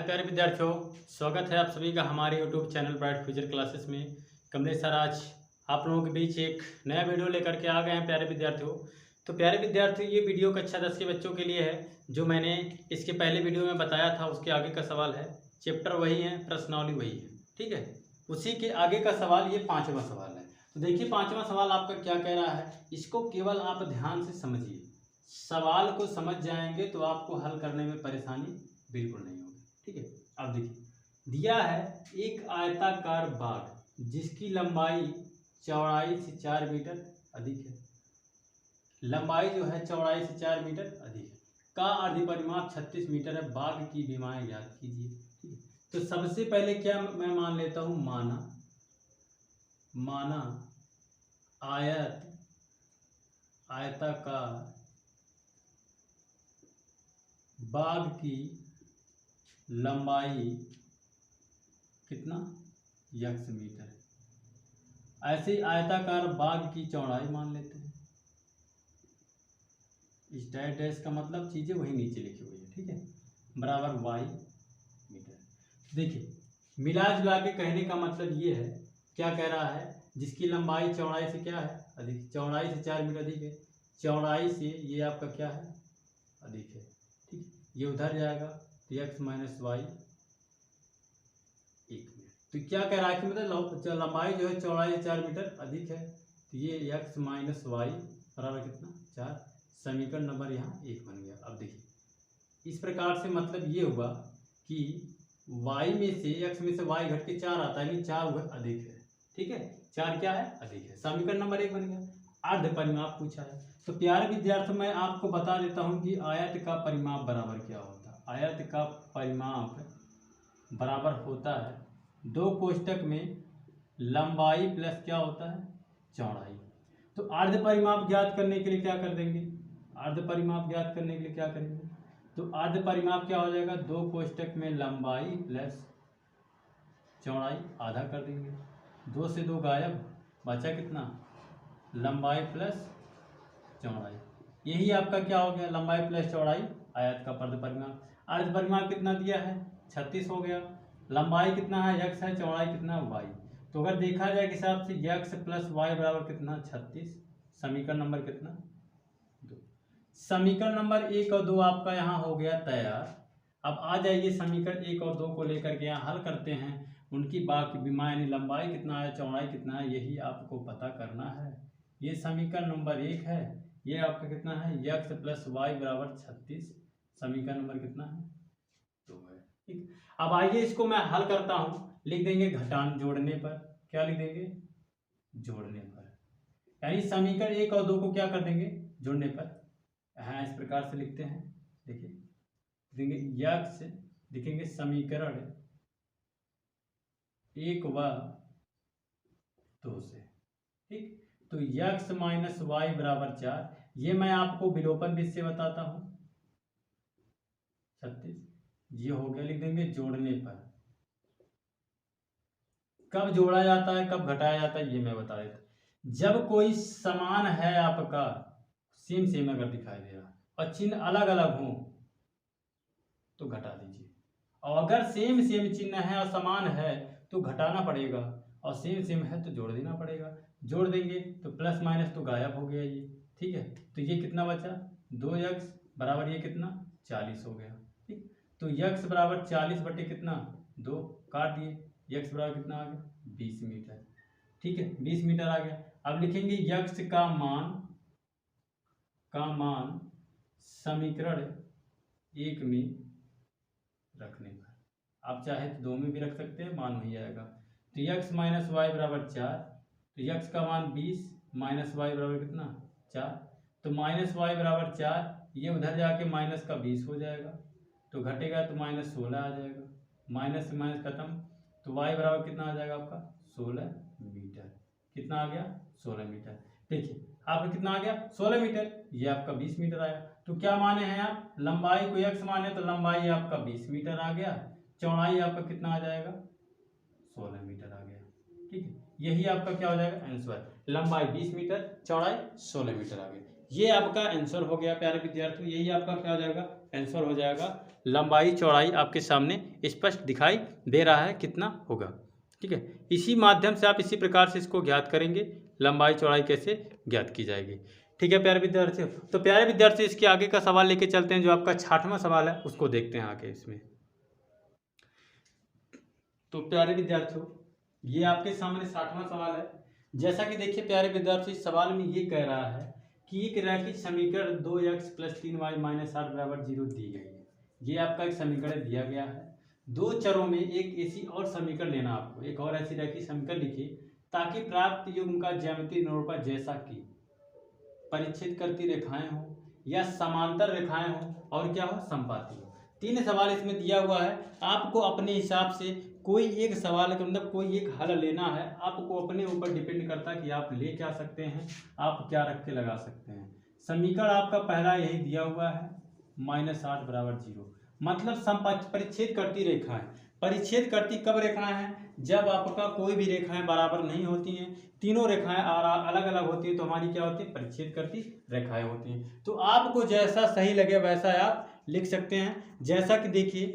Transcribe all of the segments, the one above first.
प्यारे विद्यार्थियों, स्वागत है आप सभी का हमारे YouTube channel bright future classes में। कमलेश सर आज आप लोगों के बीच एक नया वीडियो लेकर के आ गए हैं प्यारे विद्यार्थियों। तो प्यारे विद्यार्थियों, ये वीडियो कक्षा 10 के बच्चों के लिए है। जो मैंने इसके पहले वीडियो में बताया था उसके आगे का सवाल है। चैप्टर वही है, प्रश्नावली वही है, ठीक है। उसी के आगे का सवाल ये 5वां सवाल है। तो देखिए 5वां सवाल आपका क्या कह रहा है, इसको केवल आप ध्यान से समझिए। सवाल को समझ जाएंगे तो आपको हल करने में परेशानी बिल्कुल नहीं होगी, ठीक है। अब देखिए दिया है एक आयताकार बाग जिसकी लंबाई चौड़ाई से 4 मीटर अधिक है। लंबाई जो है चौड़ाई से 4 मीटर अधिक है का अर्ध परिमाप 36 मीटर है। बाग की विमाएं ज्ञात कीजिए, ठीक है। तो सबसे पहले क्या मैं मान लेता हूं, माना आयताकार बाग की लंबाई कितना, x मीटर है। ऐसे ही आयताकार बाग की चौड़ाई मान लेते हैं। इस डैश का मतलब चीजें वही नीचे लिखी हुई है, ठीक है, बराबर y मीटर। देखिए मिला जुला के कहने का मतलब ये है, क्या कह रहा है, जिसकी लंबाई चौड़ाई से क्या है अधिक, चौड़ाई से 4 मीटर अधिक है। चौड़ाई से ये आपका क्या है अधिक है, ठीक। ये उधर जाएगा तो x माइनस वाई 1 मीटर। तो क्या कह रहा है कि मतलब लंबाई जो है चौड़ाई से 4 मीटर अधिक है, तो ये x माइनस वाई बराबर कितना 4। समीकरण नंबर यहाँ 1 बन गया। अब देखिए इस प्रकार से मतलब ये हुआ कि y में से x में से y घट के 4 आता है, यानी 4 अधिक है, ठीक है। 4 क्या है अधिक है, समीकरण नंबर 1 बन गया। अर्ध परिमाप पूछा है। तो प्यारे विद्यार्थी मैं आपको बता देता हूँ कि आयत का परिमाप बराबर क्या होता है। आयत का परिमाप बराबर होता है 2 कोष्टक में लंबाई प्लस क्या होता है चौड़ाई। तो अर्ध परिमाप ज्ञात करने के लिए क्या कर देंगे, अर्ध परिमाप ज्ञात करने के लिए क्या करेंगे, तो अर्ध परिमाप क्या हो जाएगा, 2 कोष्टक में लंबाई प्लस चौड़ाई आधा कर देंगे। 2 से 2 गायब, बचा कितना, लंबाई प्लस चौड़ाई। यही आपका क्या हो गया, लंबाई प्लस चौड़ाई आयत का अर्ध परिमाप। अर्ध परिमाप कितना दिया है 36 हो गया। लंबाई कितना है x है, चौड़ाई कितना y। तो अगर देखा जाए कि हिसाब से x प्लस वाई बराबर कितना 36। समीकरण नंबर कितना 2। समीकरण नंबर 1 और 2 आपका यहाँ हो गया तैयार। अब आ जाइए समीकरण 1 और 2 को लेकर के यहाँ हल करते हैं। उनकी बाकी विमा यानी लंबाई कितना है चौड़ाई कितना है यही आपको पता करना है। ये समीकरण नंबर 1 है, ये आपका कितना है x प्लस वाई बराबर 36। समीकरण नंबर कितना है 2 है, ठीक। अब आइए इसको मैं हल करता हूं। लिख देंगे घटान जोड़ने पर, क्या लिख देंगे जोड़ने पर, यानी समीकरण 1 और 2 को क्या कर देंगे जोड़ने पर। हाँ इस प्रकार से लिखते हैं, देखिए देंगे x, लिखेंगे समीकरण 1 व 2 से, ठीक। तो x माइनस वाई बराबर 4, ये मैं आपको विलोपन विधि से बताता हूं 36। ये हो गया, लिख देंगे जोड़ने पर। कब जोड़ा जाता है कब घटाया जाता है ये मैं बता देता। जब कोई समान है आपका, सेम सेम अगर दिखाई दे रहा और चिन्ह अलग अलग हो तो घटा दीजिए, और अगर सेम सेम चिन्ह है और समान है तो घटाना पड़ेगा, और सेम सेम है तो जोड़ देना पड़ेगा। जोड़ देंगे तो प्लस माइनस तो गायब हो गया ये, ठीक है। तो ये कितना बचा 2x बराबर ये कितना 40 हो गया, ठीक। तो x बराबर 40 बटे कितना 2, काट दिए, x बराबर कितना आ गया 20 मीटर, ठीक है 20 मीटर आ गया। अब लिखेंगे x का मान समीकरण 1 में रखने पर, आप चाहे तो 2 में भी रख सकते हैं, मान वही आएगा। तो x माइनस वाई बराबर 4, तो x का मान 20 माइनस वाई बराबर कितना 4, तो माइनस वाई बराबर 4, ये उधर जाके माइनस का 20 हो जाएगा, तो घटेगा तो माइनस 16 आ जाएगा। माइनस से माइनस खत्म, तो y बराबर कितना आ जाएगा आपका 16 मीटर। कितना आ गया 16 मीटर। देखिए आपका कितना आ गया 16 मीटर, ये आपका 20 मीटर आया। तो क्या माने हैं आप, लंबाई को x माने तो लंबाई आपका 20 मीटर आ गया, चौड़ाई आपका कितना आ जाएगा 16 मीटर आ गया, ठीक है। यही आपका क्या हो जाएगा आंसर, लंबाई 20 मीटर चौड़ाई 16 मीटर आ गया। ये आपका आंसर हो गया प्यारे विद्यार्थियों, यही आपका क्या हो जाएगा आंसर हो जाएगा लंबाई चौड़ाई आपके सामने स्पष्ट दिखाई दे रहा है कितना होगा। ठीक है, इसी माध्यम से आप इसी प्रकार से इसको ज्ञात करेंगे, लंबाई चौड़ाई कैसे ज्ञात की जाएगी। ठीक है प्यारे विद्यार्थियों, तो प्यारे विद्यार्थी इसके आगे का सवाल लेके चलते हैं, जो आपका 60वां सवाल है उसको देखते हैं आगे इसमें। तो प्यारे विद्यार्थियों ये आपके सामने 60वां सवाल है। जैसा कि देखिए प्यारे विद्यार्थी, सवाल में ये कह रहा है कि एक रैखिक समीकरण 2x + 3y - 8 = 0 दी गई है। ये आपका एक समीकरण दिया गया है, दो चरों में एक ऐसी और समीकरण लेना, आपको एक और ऐसी रैखिक समीकरण लिखिए ताकि प्राप्त युग्म का ज्यामितीय निरूपण जैसा कि परिच्छेद करती रेखाएं हो या समांतर रेखाएं हो और क्या हो, संपाती हो। 3 सवाल इसमें दिया हुआ है, आपको अपने हिसाब से कोई एक सवाल के अंदर कोई एक हल लेना है, आपको अपने ऊपर डिपेंड करता है कि आप ले क्या सकते हैं, आप क्या रख के लगा सकते हैं। समीकरण आपका पहला यही दिया हुआ है -8 = 0, मतलब परिच्छेद करती रेखाएं। परिच्छेद करती कब रेखाएं हैं, जब आपका कोई भी रेखाएं बराबर नहीं होती हैं, तीनों रेखाएं अलग अलग होती हैं, तो हमारी क्या होती है, परिच्छेद करती रेखाएं होती हैं। तो आपको जैसा सही लगे वैसा आप लिख सकते हैं। जैसा कि देखिए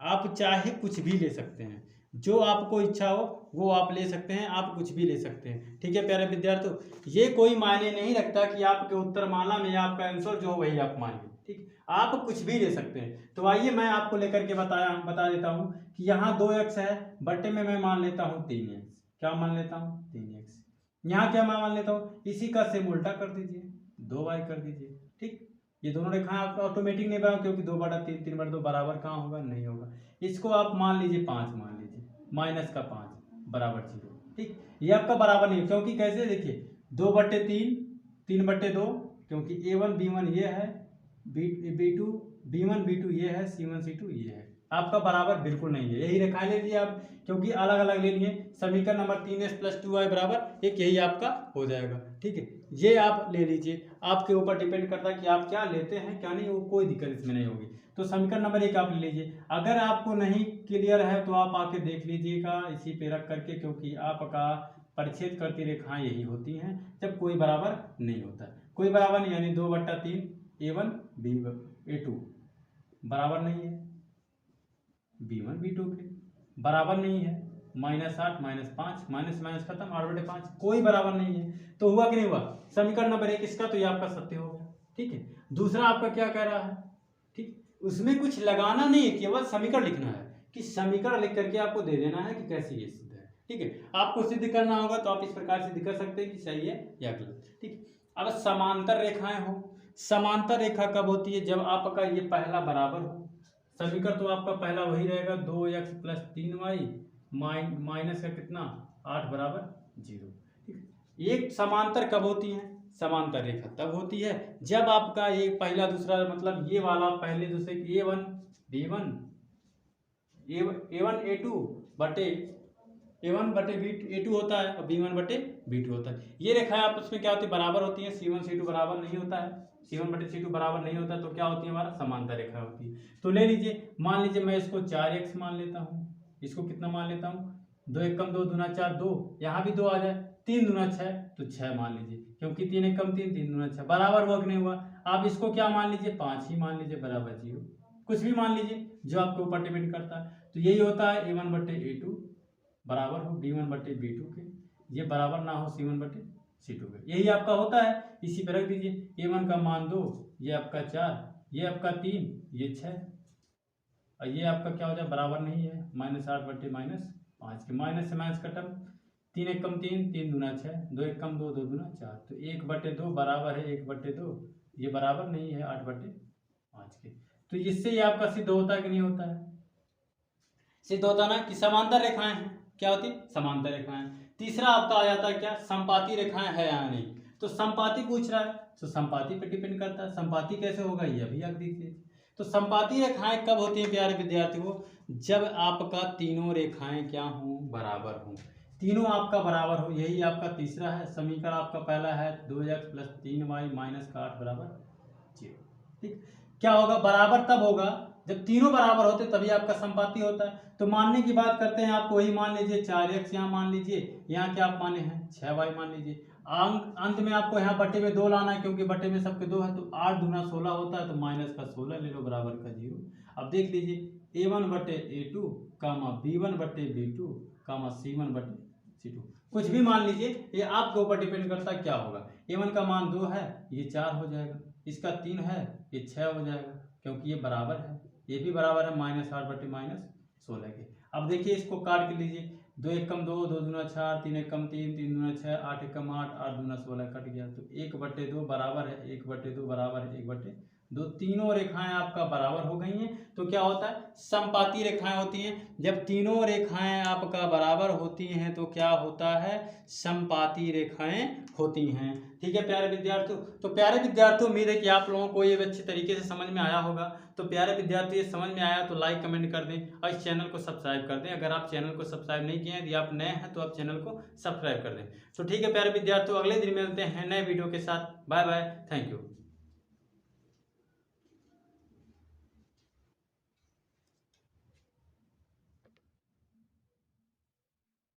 आप चाहे कुछ भी ले सकते हैं, जो आपको इच्छा हो वो आप ले सकते हैं, आप कुछ भी ले सकते हैं। ठीक है प्यारे विद्यार्थियों, ये कोई मायने नहीं रखता कि आपके उत्तरमाला में आपका आंसर जो हो वही आप मानिए। ठीक, आप कुछ भी ले सकते हैं। तो आइए मैं आपको लेकर के बता देता हूँ कि यहाँ 2x है, बट्टे में मैं मान लेता हूँ 3x। क्या मान लेता हूँ, 3x। यहाँ क्या मैं मान लेता हूँ, इसी का सेम उल्टा कर दीजिए, 2y कर दीजिए। ठीक, ये दोनों रेखाएं आप ऑटोमेटिक नहीं बनाओ, क्योंकि 2/3 3/2 बराबर कहाँ होगा, नहीं होगा। इसको आप मान लीजिए 5 मान लीजिए, -5 = 0। ठीक, ये आपका बराबर नहीं, क्योंकि कैसे देखिए 2/3 3/2, क्योंकि a1 b1 ये है, b2 b1 b2 ये है, c1 c2 ये है, आपका बराबर बिल्कुल नहीं है। यही रेखाएं ले लीजिए आप, क्योंकि अलग अलग ले लिए। समीकरण नंबर 3x + 2y = 1 यही आपका हो जाएगा। ठीक है, ये आप ले लीजिए, आपके ऊपर डिपेंड करता है कि आप क्या लेते हैं क्या नहीं, वो कोई दिक्कत इसमें नहीं होगी। तो समीकरण नंबर 1 आप ले लीजिए। अगर आपको नहीं क्लियर है तो आप आके देख लीजिएगा इसी पे रख करके, क्योंकि आपका परिच्छेद करती रेखाएं यही होती हैं जब कोई बराबर नहीं होता। कोई बराबर नहीं, यानी 2/3 a1 a2 बराबर नहीं है, b1 b2 के बराबर नहीं है, -8 -5 माइनस खत्म, 8/5 कोई बराबर नहीं है। तो हुआ कि नहीं हुआ, समीकरण नंबर 1 इसका तो ये आपका सत्य हो गया। ठीक है, दूसरा आपका क्या कह रहा है, ठीक, उसमें कुछ लगाना नहीं है, केवल समीकरण लिखना है कि समीकरण लिख करके आपको दे देना है कि कैसे ये सिद्ध है। ठीक है, आपको सिद्ध करना होगा तो आप इस प्रकार सिद्ध कर सकते हैं कि सही है या गलत। ठीक, अब समांतर रेखाएं हो, समांतर रेखा कब होती है, जब आपका ये पहला बराबर हो। समीकरण तो आपका पहला वही रहेगा, 2x + 3y माइनस का कितना 8 = 0। ठीक, एक समांतर कब होती है, समांतर रेखा तब होती है जब आपका ये पहला दूसरा, मतलब ये वाला पहले दूसरे a1 b1 a1 a2 बटे a1/a2 होता है और b1/b2 होता है। ये रेखाएं आपस में क्या होती है, बराबर होती है। c1 c2 बराबर नहीं होता है, c1/c2 बराबर नहीं होता, तो क्या होती है, हमारा समांतर रेखा होती है। तो ले लीजिए, मान लीजिए मैं इसको 4x मान लेता हूँ, इसको कितना मान लेता हूँ, 2 × 1 = 2 2 × 4 2, यहाँ भी 2 आ जाए, 3 दूना 6 तो 6 मान लीजिए, क्योंकि 3 × 1 = 3 3 दूना 6 बराबर हुआ कि नहीं हुआ। आप इसको क्या मान लीजिए, 5 ही मान लीजिए, बराबर 0, कुछ भी मान लीजिए जो आपके ऊपर डिपेंड करता है। तो यही होता है a1/a2 बराबर हो b1/b2 के, ये बराबर ना हो c1/c2 के, यही आपका होता है। इसी पे रख दीजिए, a1 का मान 2, ये आपका 4, ये आपका 3, ये 6, और ये आपका क्या हो जाए, बराबर नहीं है, -8/-5 के, माइनस से माइनस खत्म, 3 × 1 = 3 3 दूना 6 2 × 1 = 2 2 दूना 4, तो 1/2 बराबर है 1/2, ये बराबर नहीं है 8/5 के। तो इससे ये आपका सिद्ध होता है कि नहीं होता है, सिद्ध होता ना कि समांतर रेखाएं हैं, क्या होती है, समांतर रेखाएं। तीसरा आपका आ जाता है क्या, संपाती रेखाएं है या नहीं। तो संपाती पूछ रहा है, तो संपाती पे डिपेंड करता है, संपाती कैसे होगा ये अभी आप देखिए। तो संपाती रेखाएं कब होती हैं प्यारे विद्यार्थियों, जब आपका तीनों रेखाएं क्या हों, बराबर हों, तीनों आपका बराबर हो, यही आपका तीसरा है। समीकरण आपका पहला है 2x + 3y - 8 = 0। ठीक, क्या होगा, बराबर तब होगा जब तीनों बराबर होते तभी आपका संपाती होता है। तो मानने की बात करते हैं, आपको वही मान लीजिए 4x यहाँ मान लीजिए, यहाँ क्या आप माने हैं 6y मान लीजिए। अंत में आपको यहाँ बट्टे में 2 लाना है, क्योंकि बट्टे में सबके 2 है, तो 8 दूना 16 होता है, तो माइनस का 16 ले लो बराबर का 0। अब देख लीजिए A1 बटे A2 कामा B1 बटे B2 कामा C1 बटे C2, कुछ भी मान लीजिए, ये आपके ऊपर डिपेंड करता है क्या होगा। A1 का मान 2 है, ये 4 हो जाएगा, इसका 3 है, ये 6 हो जाएगा, क्योंकि ये बराबर है, ये भी बराबर है -8 बटे -16 के। अब देखिए इसको काट के लीजिए, 2 एक कम 2, 2 दूना 4, 3 एक कम 3, 3 दूना 6, 8 एक कम 8, 8 दूना 16 कट गया, तो 1/2 बराबर है 1/2 बराबर है 1/2, तीनों रेखाएं आपका बराबर हो गई हैं। तो क्या होता है, समपाती रेखाएं होती हैं। जब तीनों रेखाएं आपका बराबर होती हैं तो क्या होता है, समपाती रेखाएं होती हैं। ठीक है प्यारे विद्यार्थियों, तो प्यारे विद्यार्थियों उम्मीद है कि आप लोगों को ये अच्छी तरीके से समझ में आया होगा। तो प्यारे विद्यार्थी ये समझ में आया तो लाइक कमेंट कर दें और इस चैनल को सब्सक्राइब कर दें। अगर आप चैनल को सब्सक्राइब नहीं किए हैं, यदि आप नए हैं तो आप चैनल को सब्सक्राइब कर दें। तो ठीक है प्यारे विद्यार्थियों, अगले दिन मिलते हैं नए वीडियो के साथ। Bye bye, thank you.